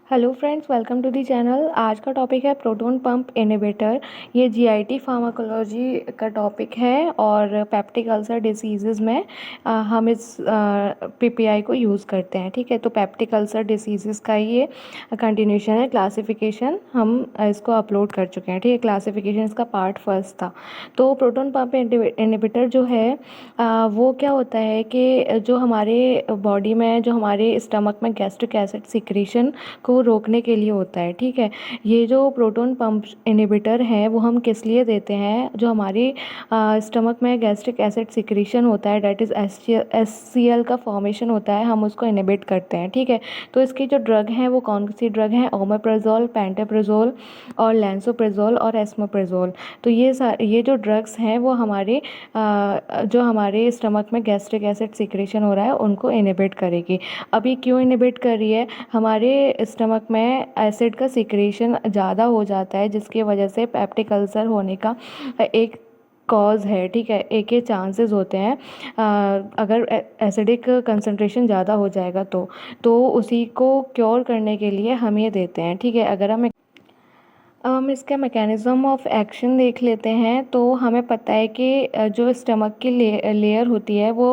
Hello friends, welcome to the channel. आज का topic है प्रोटॉन पंप इनहिबिटर। ये जीआईटी फार्माकोलॉजी का टॉपिक है और पेप्टिक अल्सर डिसीज़ में हम इस पीपीआई को यूज़ करते हैं। ठीक है, तो पेप्टिक अल्सर डिसीज़ का ये कंटिन्यूशन है। क्लासिफिकेशन हम इसको अपलोड कर चुके हैं। ठीक है, क्लासिफिकेशन इसका पार्ट फर्स्ट था। तो प्रोटॉन पंप इनहिबिटर जो है वो क्या होता है कि जो हमारे बॉडी में, जो हमारे स्टमक में गैस्ट्रिक एसिड सिक्रीशन को रोकने के लिए होता है। ठीक है, ये जो प्रोटॉन पंप इनहिबिटर है वो हम किस लिए देते हैं? जो हमारी स्टमक में गैस्ट्रिक एसिड सिक्रीशन होता है, डेट इज़ एससीएल का फॉर्मेशन होता है, हम उसको इनहिबिट करते हैं। ठीक है, तो इसकी जो ड्रग हैं वो कौन सी ड्रग हैं? ओमेप्राजोल, पेंटोप्राजोल और लैंसोप्राजोल और एस्मोप्राजोल। तो ये जो ड्रग्स हैं वो हमारे जो हमारे स्टमक में गैस्ट्रिक एसिड सिक्रीशन हो रहा है उनको इनहिबिट करेगी। अभी क्यों इनहिबिट कर रही है? हमारे स्टमक में एसिड का सिक्रीशन ज़्यादा हो जाता है, जिसकी वजह से पेप्टिक अल्सर होने का एक कॉज है। ठीक है, एक ये चांसेस होते हैं अगर एसिडिक कंसंट्रेशन ज़्यादा हो जाएगा तो उसी को क्योर करने के लिए हम ये देते हैं। ठीक है, अगर हम इसका मैकेनिज़्म ऑफ एक्शन देख लेते हैं तो हमें पता है कि जो स्टमक की लेयर होती है वो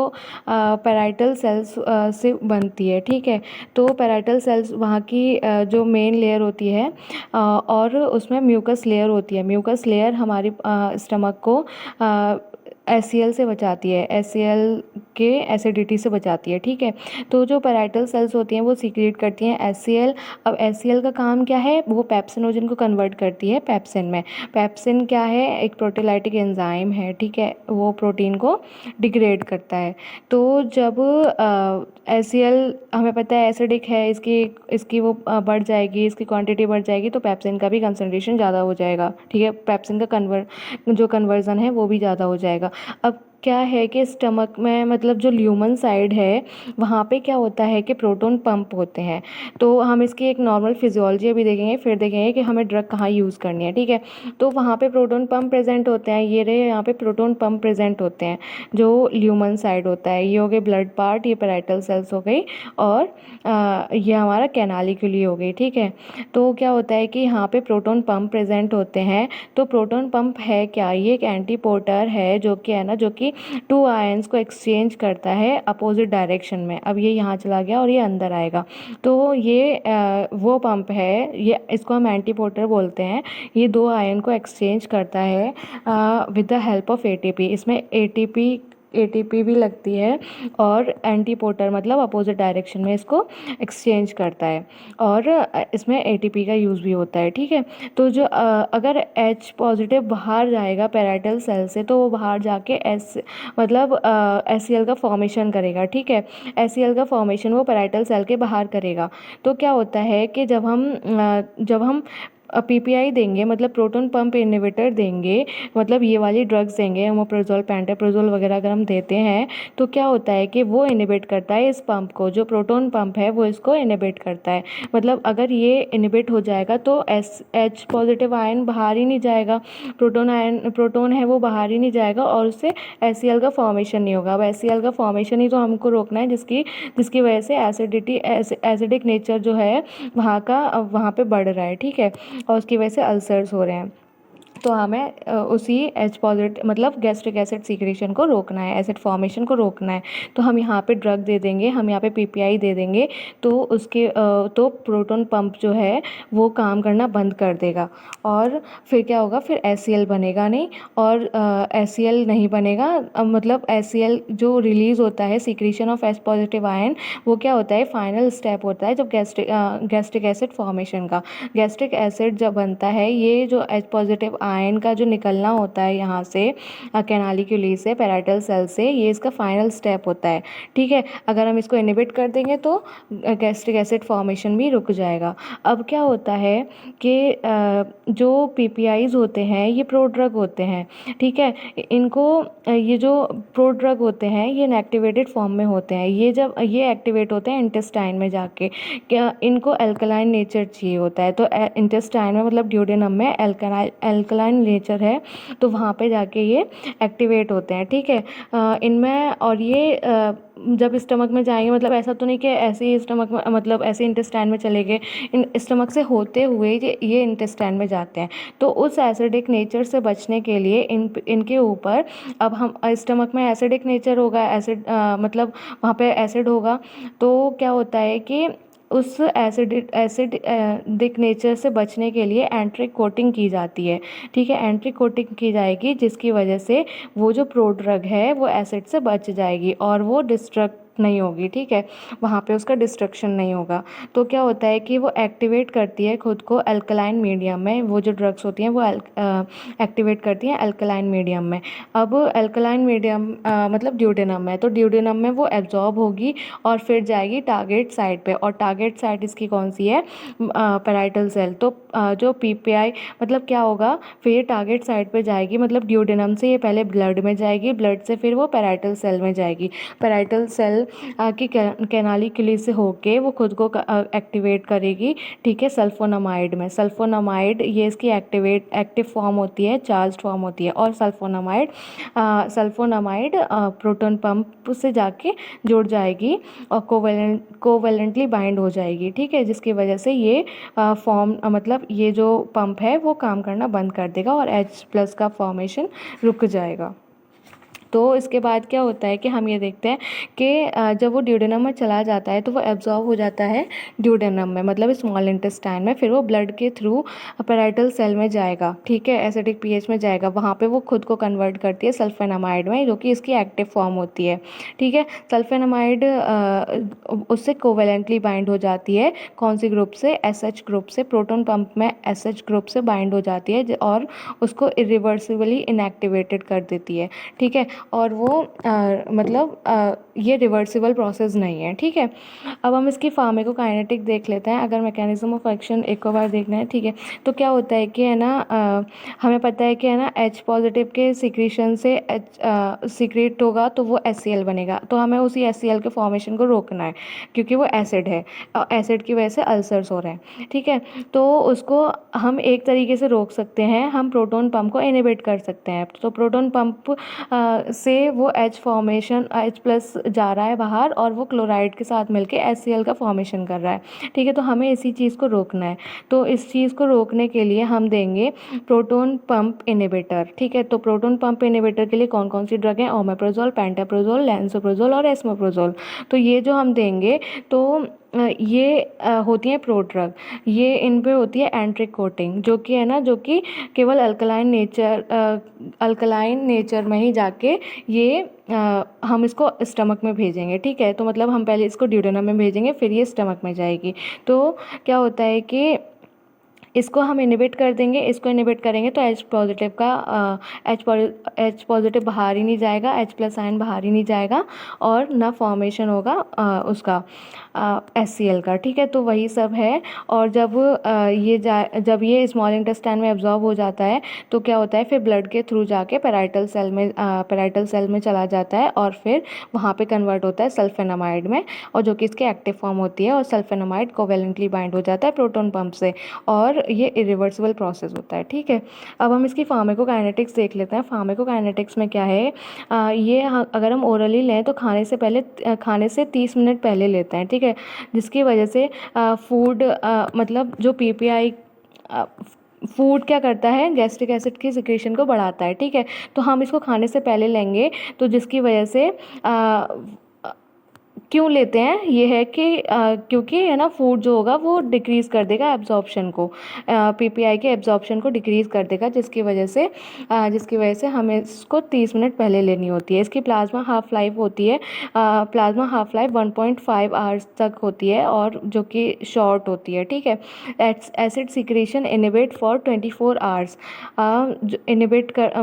पैराइटल सेल्स से बनती है। ठीक है, तो पैराइटल सेल्स वहाँ की जो मेन लेयर होती है और उसमें म्यूकस लेयर होती है। म्यूकस लेयर हमारी स्टमक को एससीएल से बचाती है, एससीएल के एसिडिटी से बचाती है। ठीक है, तो जो पैराइटल सेल्स होती हैं वो सीक्रेट करती हैं एससीएल। अब एससीएल का काम क्या है? वो पेप्सिनोजन को कन्वर्ट करती है पेप्सिन में। पेप्सिन क्या है? एक प्रोटीलाइटिक एंजाइम है। ठीक है, वो प्रोटीन को डिग्रेड करता है। तो जब एससीएल हमें पता है एसिडिक है, इसकी वो बढ़ जाएगी, इसकी क्वांटिटी बढ़ जाएगी तो पेप्सिन का भी कंसंट्रेशन ज़्यादा हो जाएगा। ठीक है, पेप्सिन का कन्वर्जन है वो भी ज़्यादा हो जाएगा। अब क्या है कि स्टमक में, मतलब जो ल्यूमन साइड है वहाँ पे क्या होता है कि प्रोटॉन पंप होते हैं। तो हम इसकी एक नॉर्मल फिजियोलॉजी अभी देखेंगे, फिर देखेंगे कि हमें ड्रग कहाँ यूज़ करनी है। ठीक है, तो वहाँ पे प्रोटॉन पंप प्रेजेंट होते हैं। ये रहे, यहाँ पे प्रोटॉन पंप प्रेजेंट होते हैं जो ल्यूमन साइड होता है। ये हो गए ब्लड पार्ट, ये पैराइटल सेल्स हो गई और ये हमारा कैनालिक्यूली हो गई। ठीक है, तो क्या होता है कि यहाँ पे प्रोटॉन पंप प्रेजेंट होते हैं। तो प्रोटॉन पंप है क्या? ये एक एंटीपोर्टर है जो कि है ना, जो कि टू आयंस को एक्सचेंज करता है अपोजिट डायरेक्शन में। अब ये यहाँ चला गया और ये अंदर आएगा, तो ये वो पंप है, ये इसको हम एंटीपोर्टर बोलते हैं। ये दो आयन को एक्सचेंज करता है with the help of ATP. इसमें एटीपी भी लगती है और एंटीपोर्टर मतलब अपोजिट डायरेक्शन में इसको एक्सचेंज करता है और इसमें एटीपी का यूज़ भी होता है। ठीक है, तो जो अगर H पॉजिटिव बाहर जाएगा पैराइटल सेल से तो वो बाहर जाके मतलब एससीएल का फॉर्मेशन करेगा। ठीक है, एससीएल का फॉर्मेशन वो पैराइटल सेल के बाहर करेगा। तो क्या होता है कि जब हम पीपीआई देंगे, मतलब प्रोटॉन पंप इनहिबिटर देंगे, मतलब ये वाली ड्रग्स देंगे, ओमेप्राजोल, पेंटोप्राजोल वगैरह अगर हम देते हैं तो क्या होता है कि वो इनहिबिट करता है इस पंप को। जो प्रोटॉन पंप है वो इसको इनहिबिट करता है। मतलब अगर ये इनहिबिट हो जाएगा तो H पॉजिटिव आयन बाहर ही नहीं जाएगा, प्रोटॉन है वो बाहर ही नहीं जाएगा और उससे एससीएल का फॉर्मेशन नहीं होगा। अब एससीएल का फॉर्मेशन ही तो हमको रोकना है, जिसकी वजह से एसिडिक नेचर जो है वहाँ पे बढ़ रहा है। ठीक है, और उसकी वजह से अल्सर्स हो रहे हैं। तो हमें उसी H पॉजिटिव मतलब गैस्ट्रिक एसिड सीक्रेशन को रोकना है, एसिड फॉर्मेशन को रोकना है। तो हम यहाँ पे ड्रग दे देंगे, हम यहाँ पे पीपीआई दे देंगे तो तो प्रोटॉन पंप जो है वो काम करना बंद कर देगा और फिर क्या होगा? फिर एससीएल बनेगा नहीं और एससीएल नहीं बनेगा। मतलब एससीएल जो रिलीज़ होता है, secretion of H positive ion, वो क्या होता है? फाइनल स्टेप होता है जब गैस्ट्रिक एसिड फॉर्मेशन का। गैस्ट्रिक एसिड जब बनता है, ये जो H पॉजिटिव आयन का जो निकलना होता है यहाँ से कैनालिक्यूली से, पैराइटल सेल से, ये इसका फाइनल स्टेप होता है। ठीक है, अगर हम इसको इनहिबिट कर देंगे तो गैस्ट्रिक एसिड फॉर्मेशन भी रुक जाएगा। अब क्या होता है कि जो पीपीआईज होते हैं ये प्रोड्रग होते हैं। ठीक है, इनको ये जो प्रोड्रग होते हैं ये इनएक्टिवेटेड फॉर्म में होते हैं। ये जब ये एक्टिवेट होते हैं इंटेस्टाइन में जाके, क्या इनको एल्कलाइन नेचर चाहिए होता है। तो इंटेस्टाइन में मतलब ड्यूडेनम में एल्कलाइन अल्कलाइन नेचर है तो वहाँ पे जाके ये एक्टिवेट होते हैं, ठीक है। इनमें और ये जब स्टमक में जाएंगे, मतलब ऐसा तो नहीं कि ऐसे ही स्टमक में, मतलब ऐसे इंटेस्टाइन में चले गए, इन स्टमक से होते हुए ये इंटेस्टाइन में जाते हैं। तो उस एसिडिक नेचर से बचने के लिए इनके ऊपर, अब हम स्टमक में एसिडिक नेचर होगा, एसिड मतलब वहाँ पे एसिड होगा, तो क्या होता है कि उस एसिडिक नेचर से बचने के लिए एंट्रिक कोटिंग की जाती है, ठीक है। एंट्रिक कोटिंग की जाएगी जिसकी वजह से वो जो प्रोड्रग है वो एसिड से बच जाएगी और वो डिस्ट्रक्ट नहीं होगी, ठीक है, वहाँ पे उसका डिस्ट्रक्शन नहीं होगा। तो क्या होता है कि वो एक्टिवेट करती है खुद को अल्कलाइन मीडियम में, वो जो ड्रग्स होती हैं वो एक्टिवेट करती हैं अल्कलाइन मीडियम में। अब अल्कलाइन मीडियम मतलब ड्यूडेनम में, तो ड्यूडेनम में वो एब्जॉर्ब होगी और फिर जाएगी टारगेट साइट पे, और टारगेट साइट इसकी कौन सी है, पैराइटल सेल। तो जो पीपीआई मतलब क्या होगा, फिर ये टारगेट साइट पे जाएगी, मतलब ड्यूडेनम से ये पहले ब्लड में जाएगी, ब्लड से फिर वो पैराइटल सेल में जाएगी, पैराइटल सेल की कैनालिक्युली से होके वो खुद को एक्टिवेट करेगी, ठीक है, सल्फोनामाइड में। सल्फोनामाइड ये इसकी एक्टिव फॉर्म होती है, चार्ज फॉर्म होती है, और सल्फोनामाइड प्रोटॉन पंप से जाके जुड़ जाएगी और कोवेलेंटली बाइंड हो जाएगी, ठीक है, जिसकी वजह से ये फॉर्म मतलब ये जो पंप है वो काम करना बंद कर देगा और H+ का फॉर्मेशन रुक जाएगा। तो इसके बाद क्या होता है कि हम ये देखते हैं कि जब वो ड्यूडेनम में चला जाता है तो वो एब्जॉर्ब हो जाता है ड्यूडेनम में, मतलब स्मॉल इंटेस्टाइन में, फिर वो ब्लड के थ्रू पैराइटल सेल में जाएगा, ठीक है, एसिडिक पीएच में जाएगा, वहाँ पे वो खुद को कन्वर्ट करती है सल्फेनामाइड में, जो कि इसकी एक्टिव फॉर्म होती है, ठीक है। सल्फेनामाइड उससे कोवेलेंटली बाइंड हो जाती है, कौन सी ग्रुप से, SH ग्रुप से, प्रोटॉन पंप में SH ग्रुप से बाइंड हो जाती है और उसको इरिवर्सिबली इनएक्टिवेटेड कर देती है, ठीक है। और वो ये रिवर्सिबल प्रोसेस नहीं है, ठीक है। अब हम इसकी फार्माकोकाइनेटिक देख लेते हैं, अगर मैकेनिज्म ऑफ एक्शन एक बार देखना है, ठीक है। तो क्या होता है कि है ना, हमें पता है कि है ना H+ के सिक्रीशन से सीक्रेट होगा तो वो HCl बनेगा, तो हमें उसी HCl के फॉर्मेशन को रोकना है क्योंकि वो एसिड है, एसिड की वजह से अल्सर्स हो रहे हैं, ठीक है। तो उसको हम एक तरीके से रोक सकते हैं, हम प्रोटॉन पंप को इनहिबिट कर सकते हैं। तो प्रोटॉन पंप से वो H+ जा रहा है बाहर और वो क्लोराइड के साथ मिलके HCl का फॉर्मेशन कर रहा है, ठीक है। तो हमें इसी चीज़ को रोकना है, तो इस चीज़ को रोकने के लिए हम देंगे प्रोटॉन पंप इनहिबिटर, ठीक है। तो प्रोटॉन पंप इनहिबिटर के लिए कौन कौन सी ड्रग है, ओमेप्राजोल, पेंटाप्राजोल, लैंसोप्राजोल और एस्मोप्राजोल। तो ये जो हम देंगे तो ये होती हैं प्रोड्रग, ये इन पे होती है एंट्रिक कोटिंग, जो कि है ना, जो कि केवल अल्कलाइन नेचर में ही जाके ये हम इसको स्टमक में भेजेंगे, ठीक है। तो मतलब हम पहले इसको ड्यूडेनम में भेजेंगे, फिर ये स्टमक में जाएगी। तो क्या होता है कि इसको हम इनहिबिट कर देंगे, इसको इनहिबिट करेंगे तो H+ का H+ बाहर ही नहीं जाएगा, H+ आयन बाहर ही नहीं जाएगा और ना फॉर्मेशन होगा उसका HCl का, ठीक है। तो वही सब है। और जब ये स्मॉल इंटेस्टाइन में एब्जॉर्ब हो जाता है तो क्या होता है, फिर ब्लड के थ्रू जाके पैराइटल सेल में चला जाता है और फिर वहाँ पे कन्वर्ट होता है सल्फेनामाइड में, और जो कि इसकी एक्टिव फॉर्म होती है, और सल्फेनामाइड कोवेलेंटली बाइंड हो जाता है प्रोटॉन पंप से और ये इरिवर्सिबल प्रोसेस होता है, ठीक है। अब हम इसकी फार्माकोकाइनेटिक्स देख लेते हैं। फार्माकोकाइनेटिक्स में क्या है, अगर हम ओरली लें तो खाने से 30 मिनट पहले लेते हैं, ठीक है, जिसकी वजह से फूड मतलब जो पीपीआई फूड क्या करता है, गैस्ट्रिक एसिड की सिक्रेशन को बढ़ाता है, ठीक है। तो हम इसको खाने से पहले लेंगे, तो जिसकी वजह से क्यों लेते हैं, ये है कि क्योंकि है ना, फूड जो होगा वो डिक्रीज़ कर देगा एब्जॉर्प्शन को, पीपीआई के एब्जॉर्प्शन को डिक्रीज़ कर देगा, जिसकी वजह से हमें इसको 30 मिनट पहले लेनी होती है। इसकी प्लाज्मा हाफ लाइफ होती है, प्लाज्मा हाफ लाइफ 1.5 आवर्स तक होती है, और जो कि शॉर्ट होती है, ठीक है। Acid secretion inhibit for 24 hours,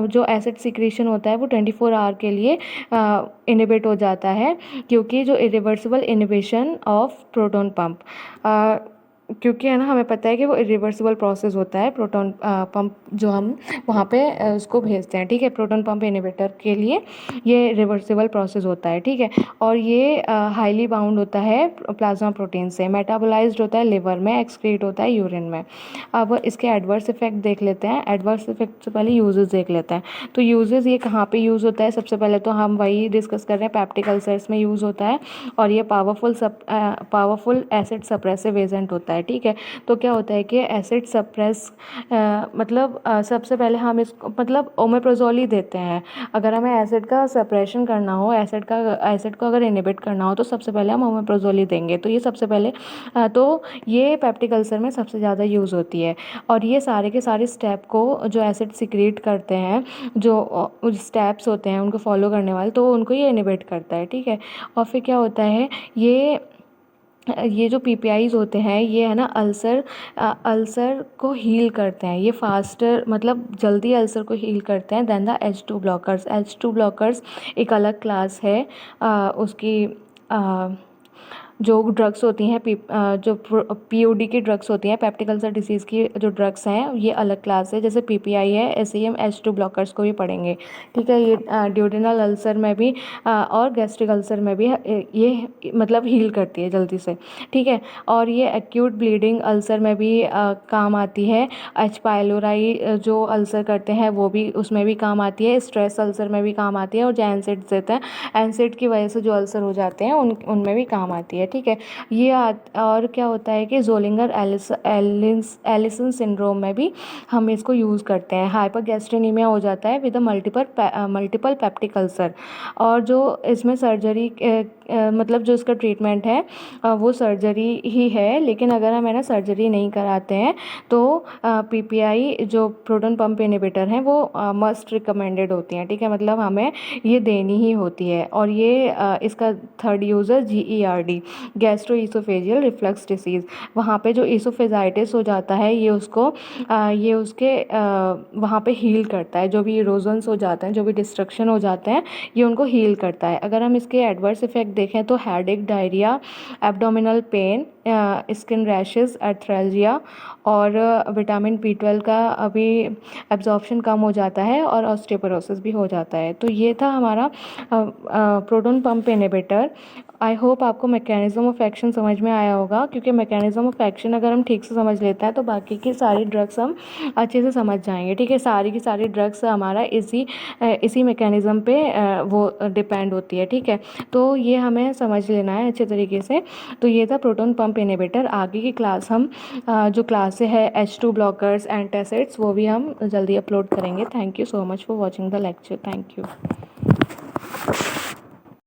जो एसिड सिक्रीशन होता है वो 24 आवर के लिए इनहिबिट हो जाता है, क्योंकि जो irreversible inhibition of proton pump, क्योंकि है ना हमें पता है कि वो इरिवर्सिबल प्रोसेस होता है प्रोटॉन पंप जो हम वहाँ पे उसको भेजते हैं, ठीक है। प्रोटॉन पंप इनहिबिटर के लिए ये रिवर्सिबल प्रोसेस होता है, ठीक है। और ये हाईली बाउंड होता है प्लाज्मा प्रोटीन से, मेटाबोलाइज्ड होता है लिवर में, एक्सक्रीट होता है यूरिन में। अब इसके एडवर्स इफेक्ट देख लेते हैं। एडवर्स इफेक्ट से पहले यूजेस देख लेते हैं। तो यूजेस ये कहाँ पे यूज़ होता है, सबसे पहले तो हम वही डिस्कस कर रहे हैं, पैप्टिक अल्सर्स में यूज़ होता है। और ये पावरफुल एसिड सप्रेसिव एजेंट होता है, ठीक है। तो क्या होता है कि एसिड सप्रेस मतलब सबसे पहले हम इसको मतलब ओमेप्रोजोल ही देते हैं। अगर हमें एसिड का सप्रेशन करना हो, एसिड को अगर इनहिबिट करना हो तो सबसे पहले हम ओमेप्रोजोल ही देंगे। तो ये सबसे पहले तो ये पेप्टिक अल्सर में सबसे ज़्यादा यूज़ होती है। और ये सारे के सारे स्टेप को जो एसिड सिक्रीट करते हैं, जो स्टेप्स होते हैं उनको फॉलो करने वाले, तो उनको ये इनहिबिट करता है, ठीक है। और फिर क्या होता है, ये जो पीपीआईज होते हैं ये है ना अल्सर को हील करते हैं। ये फास्टर मतलब जल्दी अल्सर को हील करते हैं then the H2 blockers. H2 blockers एक अलग क्लास है। उसकी जो ड्रग्स होती हैं जो पीओडी की ड्रग्स होती हैं, पेप्टिक अल्सर डिसीज़ की जो ड्रग्स हैं, ये अलग क्लास है। जैसे पीपीआई है, ऐसे ही हम H2 ब्लॉकर्स को भी पढ़ेंगे, ठीक है। ये ड्यूडेनल अल्सर में भी और गैस्ट्रिक अल्सर में भी ये मतलब हील करती है जल्दी से, ठीक है। और ये एक्यूट ब्लीडिंग अल्सर में भी काम आती है। एच पाइलोराई जो अल्सर करते हैं वो भी उसमें भी काम आती है। स्ट्रेस अल्सर में भी काम आती है। और जो एनसेड देते हैं, एनसेड की वजह से जो अल्सर हो जाते हैं उनमें भी काम आती है, ठीक है। और क्या होता है कि जोलिंगर एलिसन सिंड्रोम में भी हम इसको यूज़ करते हैं। हाइपरगैस्ट्रेनीमिया हो जाता है विद मल्टीपल पेप्टिक अल्सर। और जो इसमें सर्जरी मतलब जो इसका ट्रीटमेंट है वो सर्जरी ही है। लेकिन अगर हम है ना सर्जरी नहीं कराते हैं तो पीपीआई जो प्रोटॉन पंप इनहिबिटर हैं वो मस्ट रिकमेंडेड होती हैं, ठीक है। मतलब हमें ये देनी ही होती है। और ये इसका थर्ड यूज़ है GERD, गैस्ट्रोइसोफेजियल रिफ्लक्स डिसीज़। वहाँ पे जो इसोफेजाइटिस हो जाता है ये उसके वहाँ पे हील करता है। जो भी इरोजन्स हो जाते हैं, जो भी डिस्ट्रक्शन हो जाते हैं, ये उनको हील करता है। अगर हम इसके एडवर्स इफेक्ट देखें तो headache, diarrhoea, abdominal pain, skin rashes, arthralgia और विटामिन B12 का अभी एब्जॉर्प्शन कम हो जाता है और ऑस्टियोपोरोसिस भी हो जाता है। तो ये था हमारा proton pump inhibitor. I hope आपको मैकेनिज़्म ऑफ एक्शन समझ में आया होगा, क्योंकि मैकेनिज़्म ऑफ एक्शन अगर हम ठीक से समझ लेते हैं तो बाकी की सारी ड्रग्स हम अच्छे से समझ जाएंगे, ठीक है। सारी की सारी ड्रग्स हमारा इसी मैकेनिज़्म पे वो डिपेंड होती है, ठीक है। तो ये हमें समझ लेना है अच्छे तरीके से। तो ये था प्रोटॉन पंप इनहिबिटर। आगे की क्लास हम जो क्लास है H2 ब्लॉकर्स, एंटासिड्स, वो भी हम जल्दी अपलोड करेंगे। Thank you so much for watching the lecture. Thank you.